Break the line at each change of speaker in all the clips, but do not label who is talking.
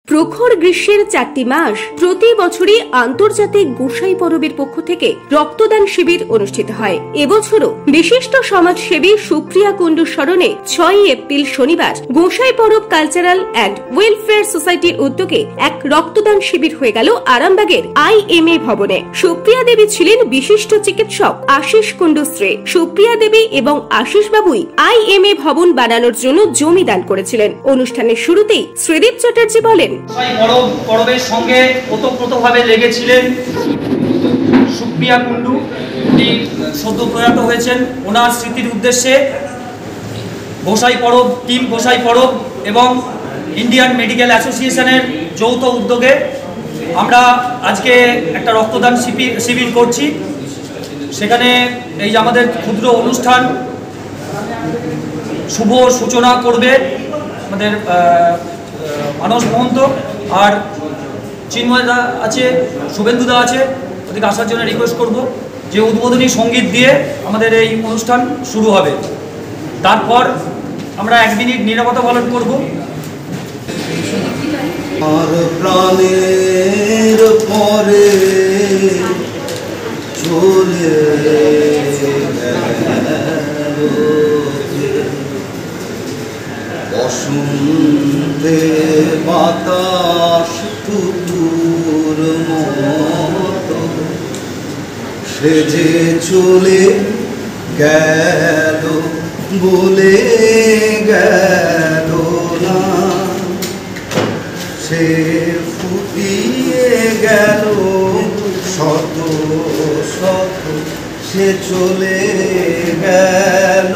প্রখর গ্রীষ্মের 4টি মাস প্রতি বছরই আন্তর্জাতিক গোসাই পরবের পক্ষ থেকে রক্তদান শিবির অনুষ্ঠিত হয়। এবছরও বিশিষ্ট সমাজসেবী সুপ্রিয়া কুণ্ডুর স্মরণে 6 এপ্রিল শনিবার গোসাই পরব কালচারাল অ্যান্ড ওয়েলফেয়ার সোসাইটির উদ্যোগে এক রক্তদান শিবির হয়ে গেল আরামবাগের IMA ভবনে। সুপ্রিয়া দেবী ছিলেন বিশিষ্ট চিকিৎসক আশিস কুণ্ডুর স্ত্রী। সুপ্রিয়া দেবী এবং আশিস বাবুই IMA ভবন বানানোর জন্য জমি দান করেছিলেন। অনুষ্ঠানের শুরুতেই শ্রীদীপ চ্যাটার্জি বলেন,
পরবের সঙ্গে ওতপ্রোতভাবে লেগেছিলেন সুপ্রিয়া কুণ্ডু। উনি সদ্য প্রয়াত হয়েছেন। ওনার স্মৃতির উদ্দেশ্যে গোসাই পরব, টিম গোসাই পরব এবং ইন্ডিয়ান মেডিকেল অ্যাসোসিয়েশনের যৌথ উদ্যোগে আমরা আজকে একটা রক্তদান শিবির করছি। সেখানে এই যে আমাদের ক্ষুদ্র অনুষ্ঠান শুভ সূচনা করবে আমাদের মানস মহন্ত, আর চিন্ময়দা আছে, শুভেন্দুদা আছে। ওদিকে আসার জন্য রিকোয়েস্ট করব যে উদ্বোধনী সঙ্গীত দিয়ে আমাদের এই অনুষ্ঠান শুরু হবে। তারপর আমরা 1 মিনিট নীরবতা পালন করব।
আর প্রাণের পরে চলে বসন্তে বাতাস টুকুর মতো সে যে চলে গেল বলে গেল না, সে ফুটিয়ে গেল শত শত, সে চলে গেল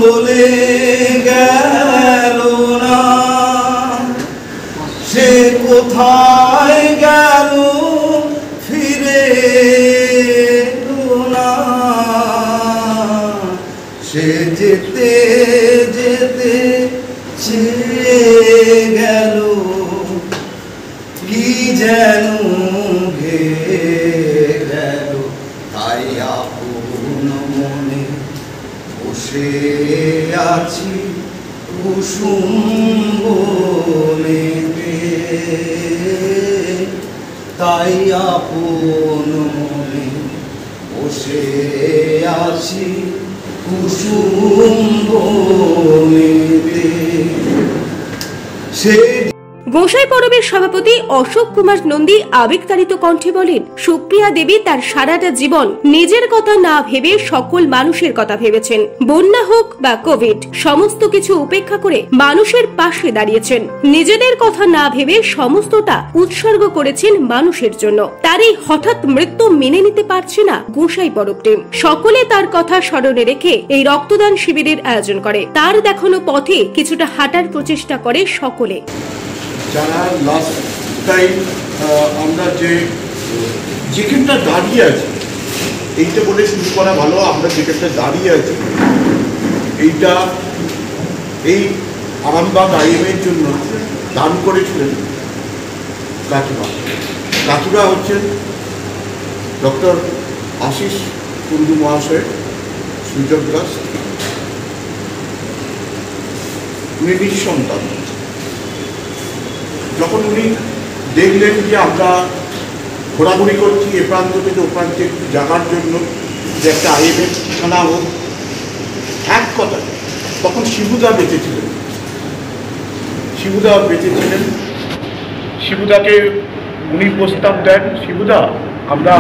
বলে গেল না, সে কোথায় গেল ফিরে না, সে যেতে যেতে চেয়ে গেল কি যেন ঘেয়ে গেল। তাই আপন মনে বসে আছি কুসুম বনেতে, তাই আপন মনে বসে আছি কুসুম বনেতে।
গোসাই পরবের সভাপতি অশোক কুমার নন্দী আবেগতাড়িত কণ্ঠে বলেন, সুপ্রিয়া দেবী তার সারাটা জীবন নিজের কথা না ভেবে সকল মানুষের কথা ভেবেছেন। বন্যা হোক বা কোভিড, সমস্ত কিছু উপেক্ষা করে মানুষের পাশে দাঁড়িয়েছেন। নিজেদের কথা না ভেবে সমস্তটা উৎসর্গ করেছেন মানুষের জন্য। তার এই হঠাৎ মৃত্যু মেনে নিতে পারছে না গোসাই পরব টিম। সকলে তার কথা স্মরণে রেখে এই রক্তদান শিবিরের আয়োজন করে। তার দেখানো পথে কিছুটা হাঁটার প্রচেষ্টা করে সকলে।
যারা লাস্ট টাইম আমরা যেখানটা দাঁড়িয়ে আছি, এইটা বলে শুরু করা ভালো, আমরা যেখানটা দাঁড়িয়ে আছি এইটা এই আরামবাগ IMA-র জন্য দান করেছিলেন কাকিমা। কাকিমা হচ্ছেন ডক্টর আশিস কুণ্ডু মহাশয়, সুযোগ দাস। উনি নিঃসন্তান। যখন উনি দেখলেন যে আমরা ঘোরাঘুরি করছি এ প্রান্ত থেকে ও প্রান্তে জানার জন্য যে একটা IMA ঠিকানা হোক, এক কথা, তখন শিবুদা বেঁচেছিলেন। শিবুদাকে উনি প্রস্তাব দেন, শিবুদা আমরা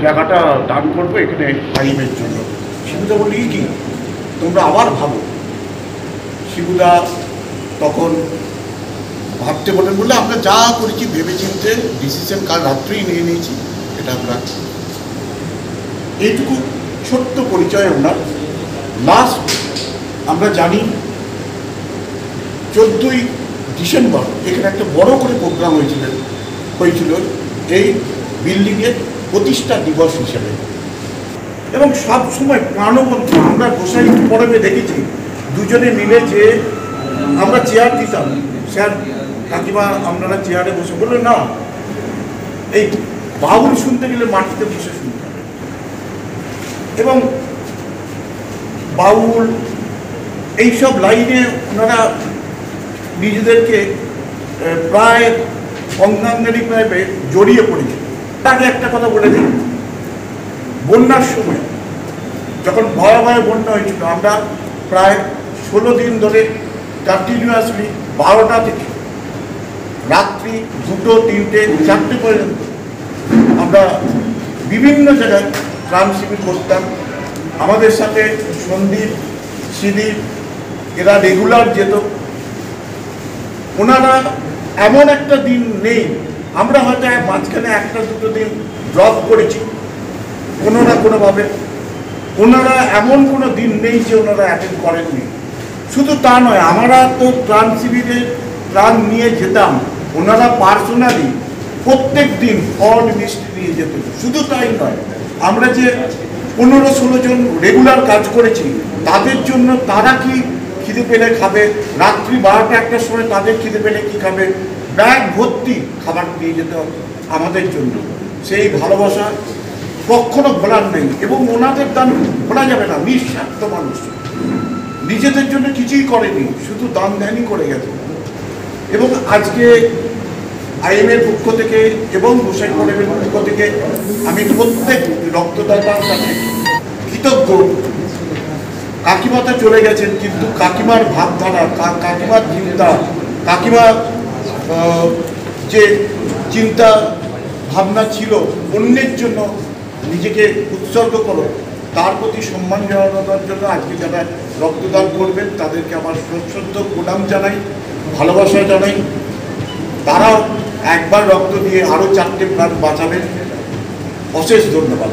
জায়গাটা দান করবো এখানে IMA-র জন্য। শিবুদা বলি কি তোমরা আবার ভাবো। শিবুদা তখন ভাবতে বললে আমরা যা করেছি ভেবে চিনতে ডিসিশন কাল রাত্রেই নিয়ে নিয়েছি। এটা আমরা এইটুকু ছোট্ট পরিচয় ওনার। লাস্ট আমরা জানি 14ই ডিসেম্বর এখানে একটা বড় করে প্রোগ্রাম হয়েছিল এই বিল্ডিংয়ের প্রতিষ্ঠা দিবস হিসেবে। এবং সব সময় প্রাণবন্ত আমরা গোসাই পরবে দেখেছি দুজনে মিলে যে আমরা চেয়ার দিতাম, স্যার কাকিমা আপনারা চেয়ারে বসে, বললো না এই বাউল শুনতে গেলে মাটিতে বসে শুনতে হবে। এবং বাউল এইসব লাইনে ওনারা নিজেদেরকে প্রায় অঙ্গাঙ্গারি প্রায় জড়িয়ে পড়েছে। তাকে একটা কথা বলে দিই, বন্যার সময় যখন ভয়াবহ বন্যা হয়েছিল, আমরা প্রায় 16 দিন ধরে কন্টিনিউয়াসলি 12টা থেকে রাত্রি 2টো 3টে 4টে পর্যন্ত আমরা বিভিন্ন জায়গায় ত্রাণ শিবির করতাম। আমাদের সাথে সন্দীপ, শ্রীদীপ এরা রেগুলার যেত। ওনারা এমন একটা দিন নেই, আমরা হয়তো মাঝখানে 1-2 দিন ড্রপ করেছি কোনো না কোনোভাবে, ওনারা এমন কোনো দিন নেই যে ওনারা অ্যাটেন্ড করেননি। শুধু তা নয়, আমরা তো ত্রাণ শিবিরে ত্রাণ নিয়ে যেতাম, ওনারা পার্সোনালি প্রত্যেক দিন ফল মিষ্টি নিয়ে যেতেন। শুধু তাই নয়, আমরা যে 15-16 জন রেগুলার কাজ করেছি, তাদের জন্য তারা কি খিদে পেলে খাবে, রাত্রি 12টা-1টার সময় তাদের খিদে পেলে কি খাবে, ব্যাগ ভর্তি খাবার নিয়ে যেতে হবে আমাদের জন্য। সেই ভালোবাসা কখনো ভোলার নেই, এবং ওনাদের দান ভোলা যাবে না। নিঃস্বার্থ মানুষ, নিজেদের জন্য কিছুই করেনি, শুধু দান ধ্যানই করে গেছে। এবং আজকে আইএমের পক্ষ থেকে এবং গোসাই পরিবারের পক্ষ থেকে আমি প্রত্যেক রক্তদাতার কাছে কৃতজ্ঞ। কাকিমাতে চলে গেছেন, কিন্তু কাকিমার ভাবধারা, কাকিমার চিন্তা, কাকিমার যে চিন্তা ভাবনা ছিল অন্যের জন্য নিজেকে উৎসর্গ করো, তার প্রতি সম্মান জানানোর জন্য আজকে যারা রক্তদান করবেন তাদেরকে আমার সশ্রদ্ধ প্রণাম জানাই, ভালোবাসা জানাই। তারাও একবার রক্ত দিয়ে আরও 4টে প্রাণ বাঁচাবেন। অশেষ ধন্যবাদ।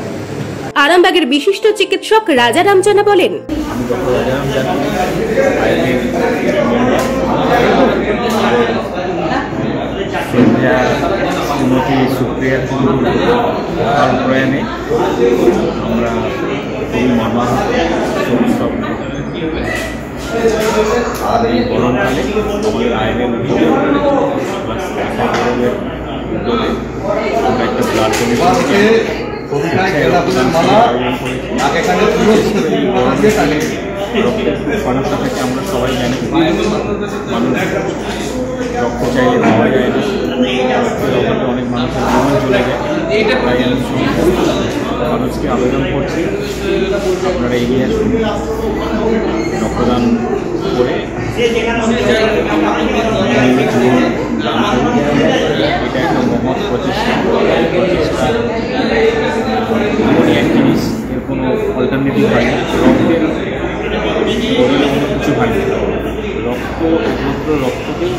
আরামবাগের বিশিষ্ট চিকিৎসক রাজারাম জানা বলেন,
আমি ডক্টর রাজারাম জানা, শ্রীমতী সুপ্রিয়া কুণ্ডুর প্রয়াণে আমরা খুবই মর্মাহত শোক। আর এই গরমকালে আমাদের আইনের উদ্যোগে আমরা একটা ব্লাড সমস্যা থেকে আমরা সবাই জানি, মানুষ রক্ত চাইলে পাওয়া যায় না, অনেক মানুষের জীবন চলে যায়। তাই আমি মানুষকে আবেদন করছি, আপনারা এগিয়ে আসুন, রক্তদান করে এটা একটা মহৎ প্রচেষ্টা। এক জিনিস, এর কোনো অল্টারনেটিভ হয় না, রক্তের শরীরে কোনো কিছু হয় না। রক্ত একমাত্র রক্তকেই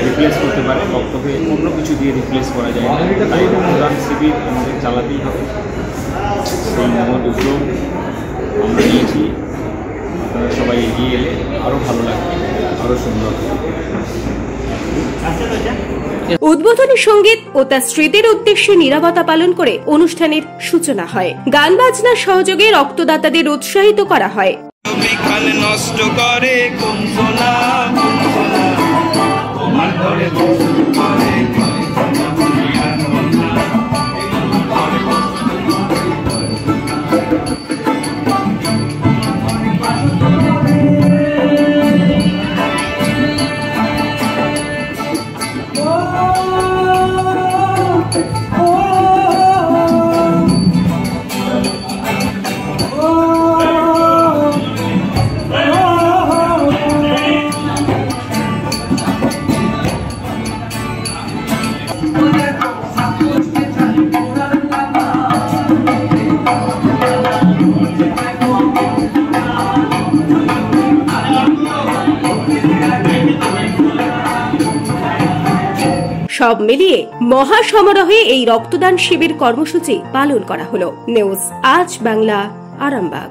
রিপ্লেস করতে পারে, রক্তকে অন্য কিছু দিয়ে রিপ্লেস করা যায় না। তাই রক্তদান শিবির আমাদের চালাতেই হবে। সেই মহৎ উদ্যোগ আমরা নিয়েছি, আপনারা সবাই এগিয়ে এলে আরও ভালো লাগবে, আরও সুন্দর।
উদ্বোধনী সঙ্গীত ও তার স্মৃতির উদ্দেশ্যে নীরবতা পালন করে অনুষ্ঠানের সূচনা হয়। গান বাজনার সহযোগে রক্তদাতাদের উৎসাহিত করা হয়।
নষ্ট করে
সব মিলিয়ে মহাসমারোহে এই রক্তদান শিবির কর্মসূচি পালন করা হলো। নিউজ আজ বাংলা, আরামবাগ।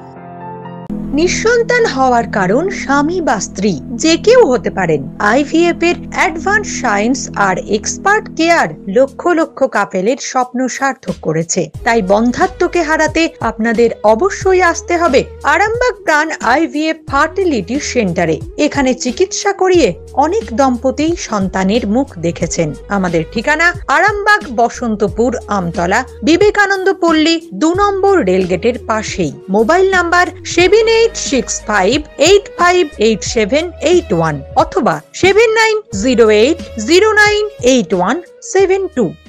নিঃসন্তান হওয়ার কারণ স্বামী বা স্ত্রী যে কেউ হতে পারেন। আইভিএফ এর অ্যাডভান্স সায়েন্স আর এক্সপার্ট কেয়ার লক্ষ লক্ষ কাপেলের স্বপ্ন সার্থক করেছে। তাই বন্ধাত্বকে হারাতে আপনাদের অবশ্যই আসতে হবে আরামবাগ প্রাণ আইভিএফ ফার্টিলিটি সেন্টারে। এখানে চিকিৎসা করিয়ে অনেক দম্পতি সন্তানের মুখ দেখেছেন। আমাদের ঠিকানা আরামবাগ বসন্তপুর আমতলা বিবেকানন্দ পল্লী 2 নম্বর রেলগেটের পাশেই। মোবাইল নাম্বার 78 7865858781 অথবা 7908098172।